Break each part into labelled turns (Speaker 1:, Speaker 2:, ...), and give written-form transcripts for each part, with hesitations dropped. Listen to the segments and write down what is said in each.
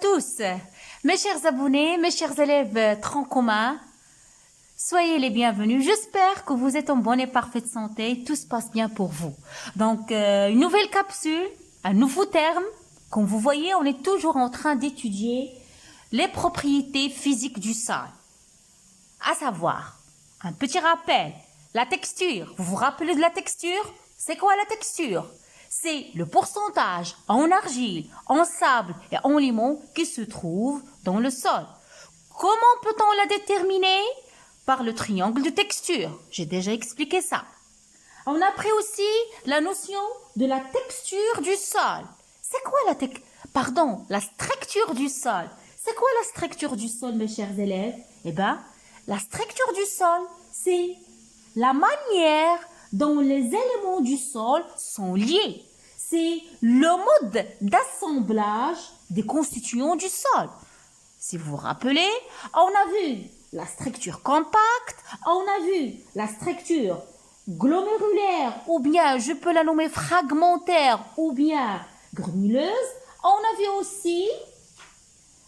Speaker 1: tous, mes chers abonnés, mes chers élèves tronc commun. Soyez les bienvenus. J'espère que vous êtes en bonne et parfaite santé. Tout se passe bien pour vous. Donc, une nouvelle capsule, un nouveau terme. Comme vous voyez, on est toujours en train d'étudier les propriétés physiques du sol. À savoir, un petit rappel, la texture. Vous vous rappelez de la texture? C'est quoi la texture? C'est le pourcentage en argile, en sable et en limon qui se trouve dans le sol. Comment peut-on la déterminer? Par le triangle de texture. J'ai déjà expliqué ça. On a pris aussi la notion de la texture du sol. C'est quoi la structure du sol? C'est quoi la structure du sol, mes chers élèves? Eh bien, la structure du sol, c'est la manière dont les éléments du sol sont liés. C'est le mode d'assemblage des constituants du sol. Si vous vous rappelez, on a vu la structure compacte, on a vu la structure glomérulaire, ou bien je peux la nommer fragmentaire, ou bien granuleuse. On a vu aussi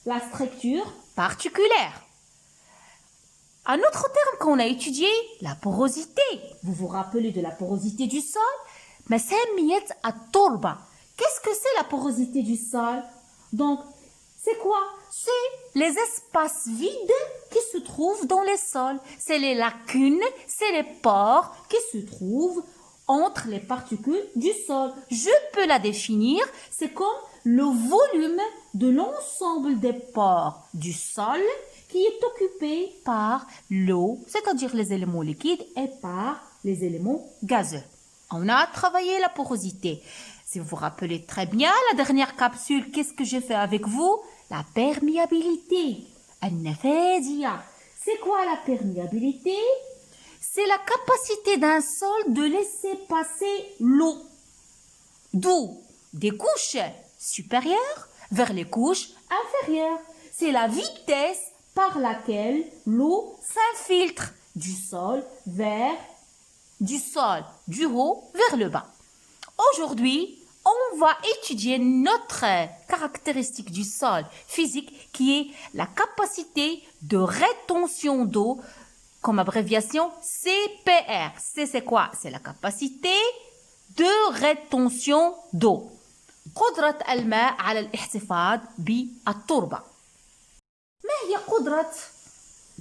Speaker 1: la structure particulaire. Un autre terme qu'on a étudié, la porosité. Vous vous rappelez de la porosité du sol? Mais c'est at-turba. Qu'est-ce que c'est la porosité du sol? Donc, c'est quoi? C'est les espaces vides qui se trouvent dans les sols. C'est les lacunes, c'est les pores qui se trouvent entre les particules du sol. Je peux la définir, c'est comme le volume de l'ensemble des pores du sol qui est occupé par l'eau, c'est-à-dire les éléments liquides, et par les éléments gazeux. On a travaillé la porosité. Si vous vous rappelez très bien, la dernière capsule, qu'est-ce que j'ai fait avec vous? La perméabilité. Al-nafadiyya. C'est quoi la perméabilité? C'est la capacité d'un sol de laisser passer l'eau. D'où des couches supérieures vers les couches inférieures. C'est la vitesse par laquelle l'eau s'infiltre du sol du haut vers le bas. Aujourd'hui, on va étudier notre caractéristique du sol physique qui est la capacité de rétention d'eau, comme abréviation CPR. C'est quoi? C'est la capacité de rétention d'eau. قدرة الماء على الاحتفاظ بالتربة.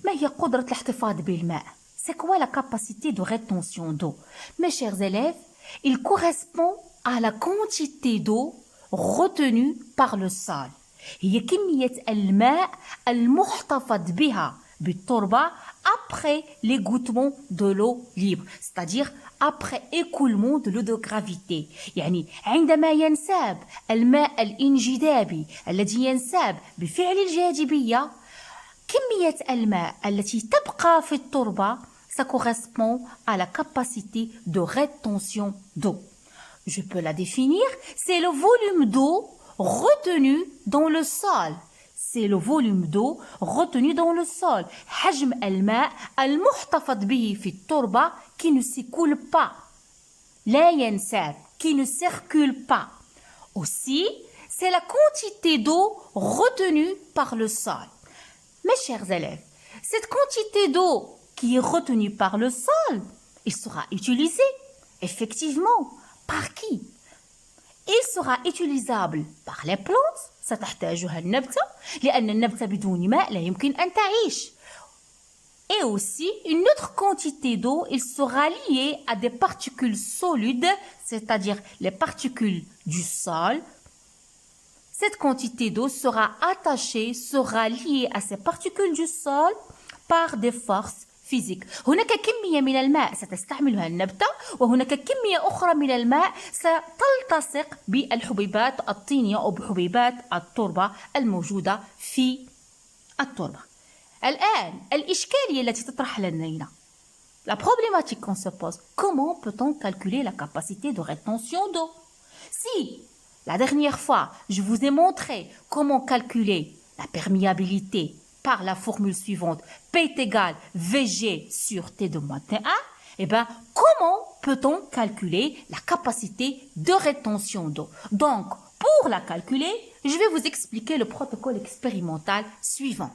Speaker 1: ما هي قدرة الاحتفاظ بالماء? C'est quoi la capacité de rétention d'eau? Mes chers élèves, il correspond à la quantité d'eau retenue par le sol. هي كمية الماء المحتفظ بها بالتربة après l'égouttement de l'eau libre, c'est-à-dire après écoulement de l'eau de gravité. يعني عندما ينساب الماء الانجذابي الذي ينساب بفعل الجاذبية، كمية الماء التي تبقى في التربة ça correspond à la capacité de rétention d'eau. Je peux la définir, c'est le volume d'eau retenu dans le sol. C'est le volume d'eau retenu dans le sol. حجم الماء المحتفظ به في التربة qui ne s'écoule pas. لا ينساب, qui ne circule pas. Aussi, c'est la quantité d'eau retenue par le sol. Mes chers élèves, cette quantité d'eau qui est retenue par le sol, il sera utilisé effectivement par qui? Il sera utilisable par les plantes. ستحتاجها النبتة لأن النبتة بدون ماء لا يمكن أن تعيش. Et aussi, une autre quantité d'eau, il sera lié à des particules solides, c'est-à-dire les particules du sol. Cette quantité d'eau sera attachée, sera liée à ces particules du sol par des forces physiques. هناك كمية من الماء ستستعملها النبتة وهناك كمية أخرى من الماء ستلتصق بالحبيبات الطينية أو بحبيبات التربة الموجودة في التربة. الآن الإشكالية التي تطرح لدينا. La problématique qu'on se pose, comment peut-on calculer la capacité de rétention d'eau? Si la dernière fois je vous ai montré comment calculer la perméabilité par la formule suivante, P est égal VG sur T de moins T1, eh bien, comment peut-on calculer la capacité de rétention d'eau? Donc, pour Pour la calculer, je vais vous expliquer le protocole expérimental suivant.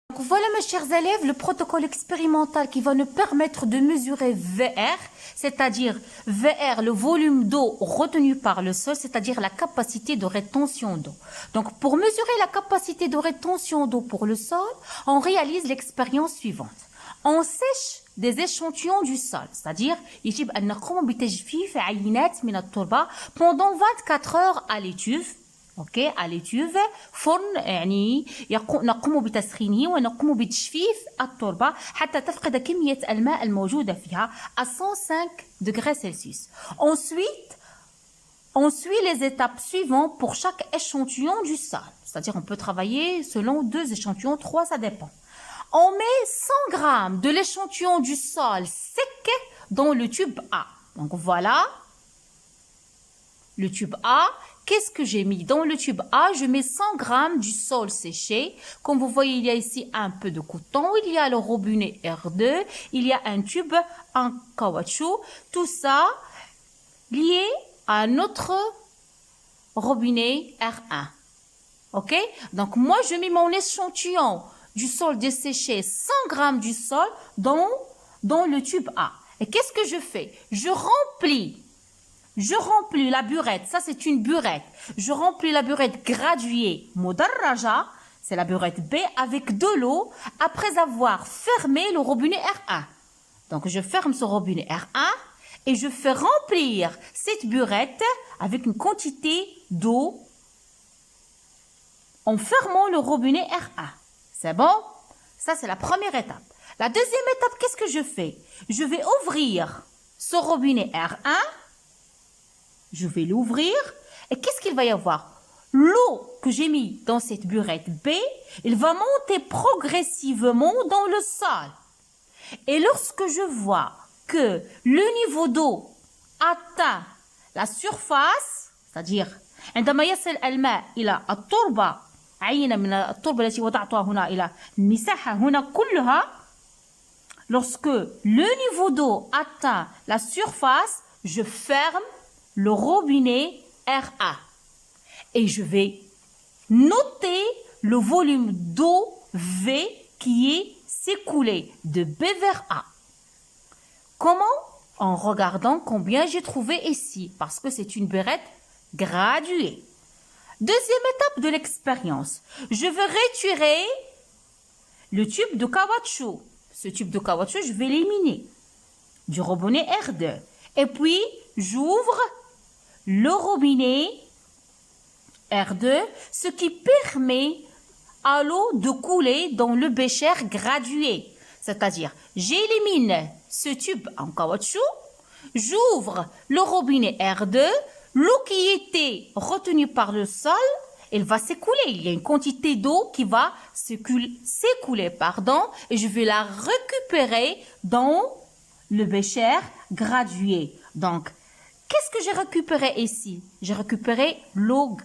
Speaker 1: Donc voilà mes chers élèves, le protocole expérimental qui va nous permettre de mesurer VR, c'est-à-dire VR, le volume d'eau retenu par le sol, c'est-à-dire la capacité de rétention d'eau. Donc pour mesurer la capacité de rétention d'eau pour le sol, on réalise l'expérience suivante. On sèche des échantillons du sol, c'est-à-dire يجب أن نقوم بتجفيف عينات من التربة pendant 24 heures à l'étuve. اوكي على l'étuve فرن يعني نقوم بتسخينه ونقوم بتجفيف التربة حتى تفقد كمية الماء الموجودة فيها à 105 degrés Celsius. Ensuite, on suit les étapes suivantes pour chaque échantillon du sol. C'est-à-dire on peut travailler selon 2 échantillons, 3 ça dépend. On met 100 grammes de l'échantillon du sol sec dans le tube A. Donc voilà, le tube A. Qu'est-ce que j'ai mis dans le tube A? Je mets 100 grammes du sol séché. Comme vous voyez, il y a ici un peu de coton. Il y a le robinet R2. Il y a un tube en caoutchouc. Tout ça lié à notre robinet R1. Ok? Donc moi, je mets mon échantillon du sol desséché, 100 grammes du sol dans le tube A. Et qu'est-ce que je fais? Je remplis la burette, ça c'est une burette. Je remplis la burette graduée Modarraja, c'est la burette B, avec de l'eau après avoir fermé le robinet R1. Donc je ferme ce robinet R1 et je fais remplir cette burette avec une quantité d'eau en fermant le robinet R1. C'est bon? Ça c'est la première étape. La deuxième étape, qu'est-ce que je fais? Je vais ouvrir ce robinet R1. Je vais l'ouvrir et qu'est-ce qu'il va y avoir? L'eau que j'ai mis dans cette burette B, il va monter progressivement dans le sol. Et lorsque je vois que le niveau d'eau atteint la surface, c'est-à-dire عندما يصل الماء إلى التربة عينة من التربة التي وضعتها هنا إلى المساحة هنا كلها, lorsque le niveau d'eau atteint la surface, je ferme le robinet R1 et je vais noter le volume d'eau V qui est s'écoulé de B vers A. Comment? En regardant combien j'ai trouvé ici, parce que c'est une burette graduée. Deuxième étape de l'expérience, je vais retirer le tube de caoutchouc. Ce tube de caoutchouc, je vais l'éliminer du robinet R2. Et puis, j'ouvre le robinet R2, ce qui permet à l'eau de couler dans le bécher gradué. C'est-à-dire, j'élimine ce tube en caoutchouc, j'ouvre le robinet R2, l'eau qui était retenue par le sol, elle va s'écouler. Il y a une quantité d'eau qui va s'écouler, et je vais la récupérer dans le bécher gradué. Donc, qu'est-ce que j'ai récupéré ici? J'ai récupéré l'eau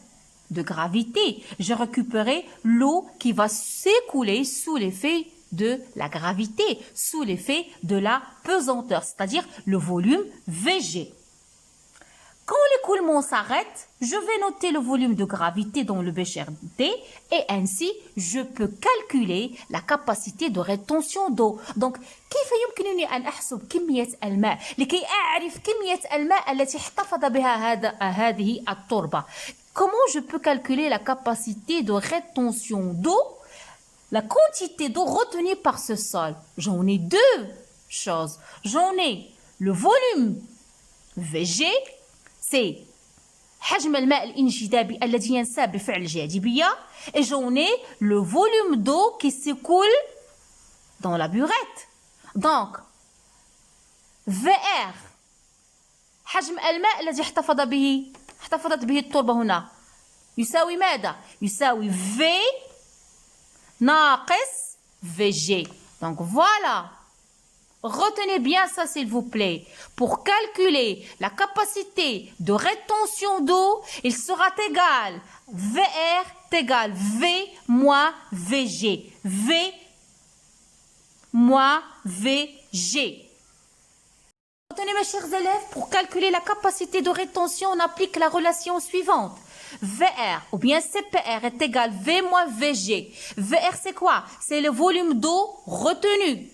Speaker 1: de gravité. J'ai récupéré l'eau qui va s'écouler sous l'effet de la gravité, sous l'effet de la pesanteur, c'est-à-dire le volume VG. Quand l'écoulement s'arrête, je vais noter le volume de gravité dans le bécher D et ainsi je peux calculer la capacité de rétention d'eau. Donc, كيف يمكنني أن أحسب كمية الماء لكي أعرف كمية الماء التي احتفظ بها هذه التربة? Comment je peux calculer la capacité de rétention d'eau, la quantité d'eau retenue par ce sol? J'en ai 2 choses. J'en ai le volume VG, c'est حجم الماء الانجذابي الذي ينساب بفعل الجاذبية, et j'en ai le volume d'eau qui s'écoule dans la burette. Donc, VR حجم الماء الذي احتفظت به التربة هنا يساوي ماذا؟ يساوي V ناقص VG. Donc voilà. Retenez bien ça s'il vous plaît. Pour calculer la capacité de rétention d'eau, il sera égal VR égale V moins VG. V moins VG. Retenez mes chers élèves, pour calculer la capacité de rétention, on applique la relation suivante. VR ou bien CPR est égal V moins VG. VR c'est quoi? C'est le volume d'eau retenu.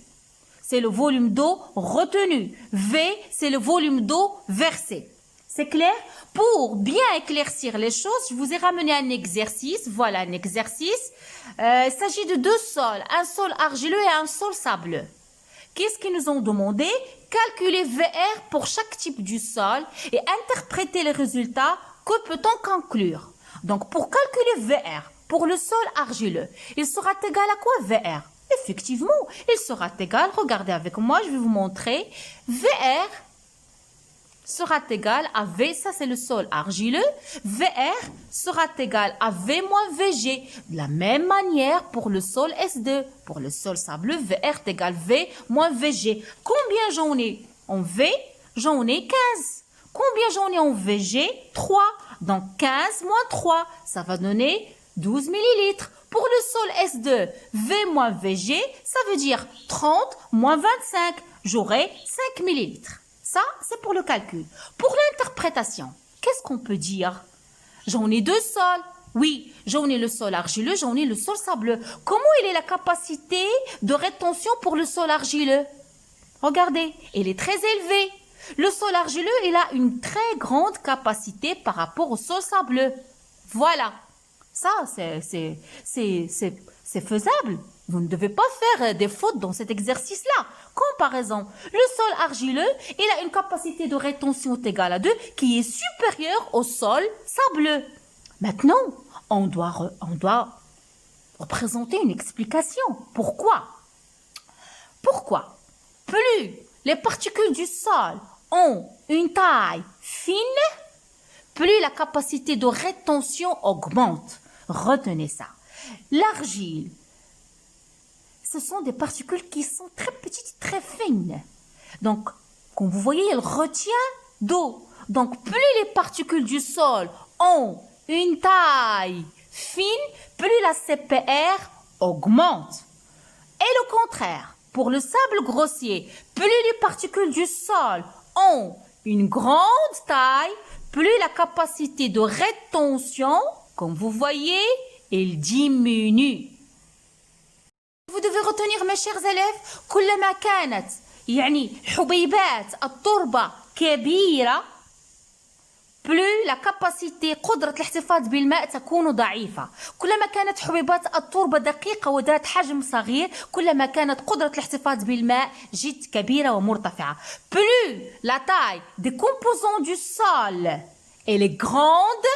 Speaker 1: C'est le volume d'eau retenu. V c'est le volume d'eau versé. C'est clair? Pour bien éclaircir les choses, je vous ai ramené un exercice. Voilà un exercice. Il s'agit de deux sols, un sol argileux et un sol sableux. Qu'est-ce qu'ils nous ont demandé? Calculer VR pour chaque type du sol et interpréter les résultats. Que peut-on conclure? Donc, pour calculer VR pour le sol argileux, il sera égal à quoi VR? Effectivement, il sera égal, regardez avec moi, je vais vous montrer. VR sera égal à V, ça c'est le sol argileux. VR sera égal à V moins VG. De la même manière pour le sol S2. Pour le sol sableux, VR est égal V moins VG. Combien j'en ai en V? J'en ai 15. Combien j'en ai en VG? 3. Donc 15 moins 3, ça va donner 12 millilitres. Pour le sol S2, V moins VG, ça veut dire 30 moins 25. J'aurai 5 millilitres. Ça, c'est pour le calcul. Pour l'interprétation, qu'est-ce qu'on peut dire? J'en ai deux sols. Oui, j'en ai le sol argileux, j'en ai le sol sableux. Comment est la capacité de rétention pour le sol argileux? Regardez, elle est très élevée. Le sol argileux, il a une très grande capacité par rapport au sol sableux. Voilà. Ça, c'est faisable. Vous ne devez pas faire des fautes dans cet exercice-là. Comparaison. Le sol argileux, il a une capacité de rétention égale à 2 qui est supérieure au sol sableux. Maintenant, on doit représenter une explication. Pourquoi? Pourquoi? Plus les particules du sol ont une taille fine, plus la capacité de rétention augmente. Retenez ça. L'argile, ce sont des particules qui sont très petites, très fines. Donc, comme vous voyez, elle retient d'eau. Donc, plus les particules du sol ont une taille fine, plus la CPR augmente. Et le contraire, pour le sable grossier, plus les particules du sol ont une grande taille, plus la capacité de rétention, comme vous voyez, elle diminue. Vous devez retenir mes chers élèves, كلما كانت يعني حبيبات التربة كبيرة plus la capacité قدرة الاحتفاظ بالماء تكون ضعيفة. كلما كانت حبيبات التربة دقيقة وذات حجم صغير كلما كانت قدرة الاحتفاظ بالماء جد كبيرة ومرتفعة. Plus la taille des composants du sol elle est grande,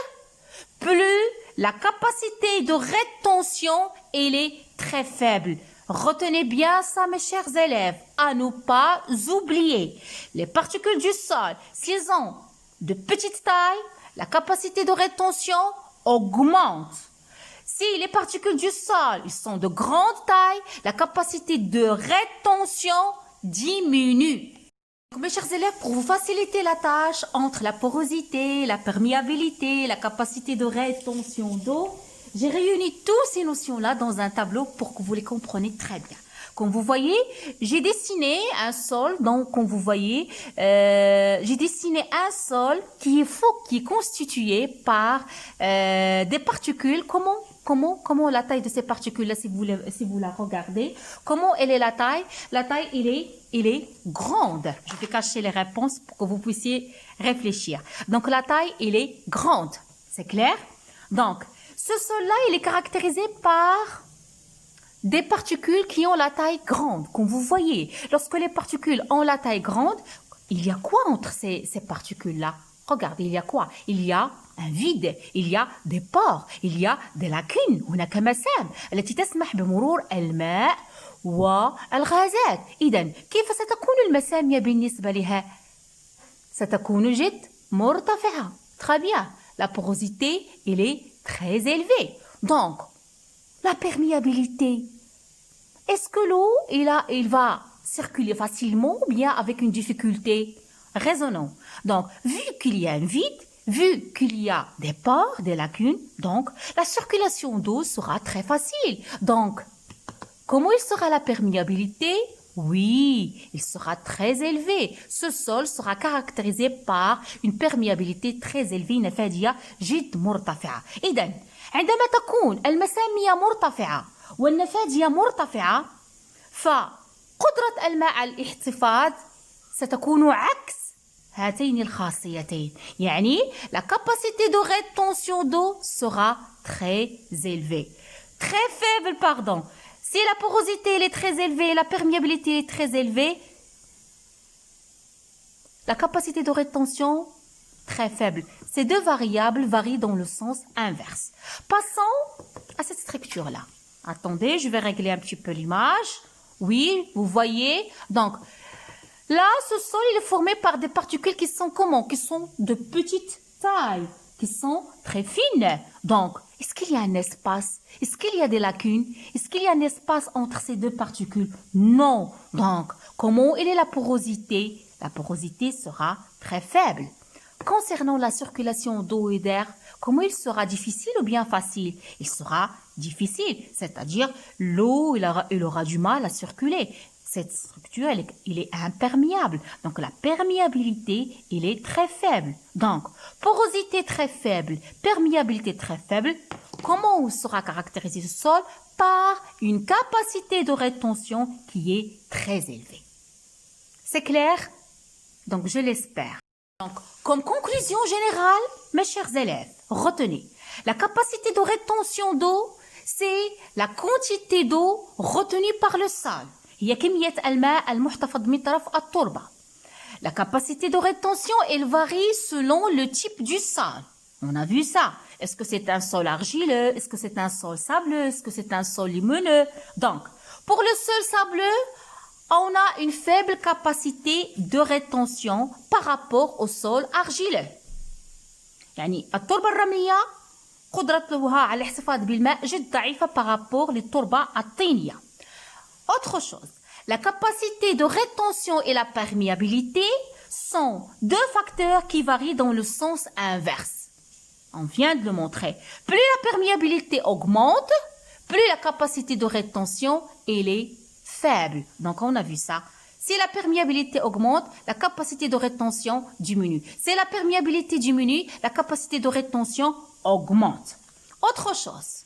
Speaker 1: plus la capacité de rétention elle est très faible. Retenez bien ça mes chers élèves, à ne pas oublier. Les particules du sol, s'ils ont de petite taille, la capacité de rétention augmente. Si les particules du sol ils sont de grande taille, la capacité de rétention diminue. Donc, mes chers élèves, pour vous faciliter la tâche entre la porosité, la perméabilité, la capacité de rétention d'eau, j'ai réuni toutes ces notions-là dans un tableau pour que vous les compreniez très bien. Comme vous voyez, j'ai dessiné un sol, donc comme vous voyez, j'ai dessiné un sol qui est constitué par des particules. Comment la taille de ces particules-là, si vous la regardez, comment elle est la taille? La taille, elle est grande. Je vais cacher les réponses pour que vous puissiez réfléchir. Donc la taille, elle est grande. C'est clair? Donc, ce sol-là, il est caractérisé par des particules qui ont la taille grande, comme vous voyez. Lorsque les particules ont la taille grande, il y a quoi entre ces particules-là? Regardez, il y a quoi? Il y a un vide, il y a des pores, il y a des lacunes. هناك مسام التي تسمح بمرور الماء والغازات. إذن كيف ستكون المسام بالنسبة لها؟ ستكون جد مرتفعة. Très bien. La porosité, elle est très élevée. Donc, la perméabilité. Est-ce que l'eau, il va circuler facilement ou bien avec une difficulté? Raisonnons. Donc, vu qu'il y a un vide, vu qu'il y a des pores, des lacunes, donc la circulation d'eau sera très facile. Donc, comment il sera la perméabilité? Oui, il sera très élevé. Ce sol sera caractérisé par une perméabilité très élevée نفاذية جد مرتفعة. إذن عندما تكون المسامية مرتفعة والنفاذية مرتفعة فقدرة الماء على الاحتفاظ ستكون عكس هاتين الخاصيتين. يعني la capacité de rétention d'eau sera très élevée. Très faible, pardon. Si la porosité elle est très élevée, la perméabilité est très élevée, la capacité de rétention très faible. Ces deux variables varient dans le sens inverse. Passons à cette structure-là. Attendez, je vais régler un petit peu l'image. Oui, vous voyez. Donc, là, ce sol il est formé par des particules qui sont comment? Qui sont de petite taille, qui sont très fines. Donc, est-ce qu'il y a un espace? Est-ce qu'il y a des lacunes? Est-ce qu'il y a un espace entre ces deux particules? Non. Donc, comment est la porosité? La porosité sera très faible. Concernant la circulation d'eau et d'air, comment il sera difficile ou bien facile? Il sera difficile, c'est-à-dire l'eau, il aura du mal à circuler. Cette structure, elle est imperméable. Donc, la perméabilité, elle est très faible. Donc, porosité très faible, perméabilité très faible. Comment sera caractérisé ce sol? Par une capacité de rétention qui est très élevée. C'est clair? Donc, je l'espère. Donc, comme conclusion générale, mes chers élèves, retenez, la capacité de rétention d'eau, c'est la quantité d'eau retenue par le sol. هي كمية الماء المحتفظ من طرف التربة. La capacité de rétention, elle varie selon le type du sol. On a vu ça. Est-ce que c'est un sol argileux? Est-ce que c'est un sol sableux? Est-ce que c'est un sol limoneux? Donc, pour le sol sableux, on a une faible capacité de rétention par rapport au sol argileux. يعني التربة الرملية قدرتها على الاحتفاظ بالماء جد ضعيفة par rapport للتربة الطينية. Autre chose, la capacité de rétention et la perméabilité sont deux facteurs qui varient dans le sens inverse. On vient de le montrer. Plus la perméabilité augmente, plus la capacité de rétention elle est faible. Donc on a vu ça. Si la perméabilité augmente, la capacité de rétention diminue. Si la perméabilité diminue, la capacité de rétention augmente. Autre chose.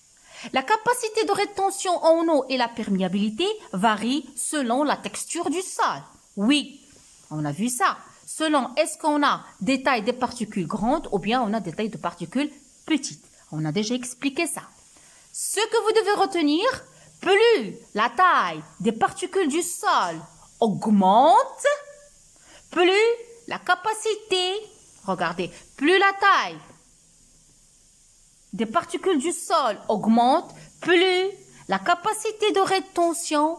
Speaker 1: La capacité de rétention en eau et la perméabilité varient selon la texture du sol. Oui, on a vu ça. Selon est-ce qu'on a des tailles de particules grandes ou bien on a des tailles de particules petites. On a déjà expliqué ça. Ce que vous devez retenir, plus la taille des particules du sol augmente, plus la capacité, regardez, plus la taille des particules du sol augmente, plus la capacité de rétention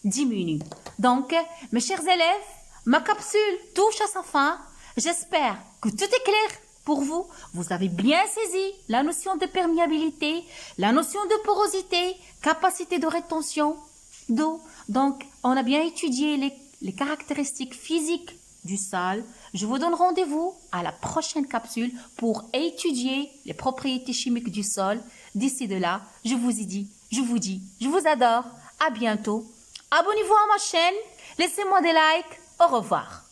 Speaker 1: diminue. Donc, mes chers élèves, ma capsule touche à sa fin. J'espère que tout est clair pour vous. Vous avez bien saisi la notion de perméabilité, la notion de porosité, capacité de rétention d'eau. Donc, on a bien étudié les caractéristiques physiques du sol. Je vous donne rendez-vous à la prochaine capsule pour étudier les propriétés chimiques du sol. D'ici de là, je vous dis, je vous adore. À bientôt. Abonnez-vous à ma chaîne. Laissez-moi des likes. Au revoir.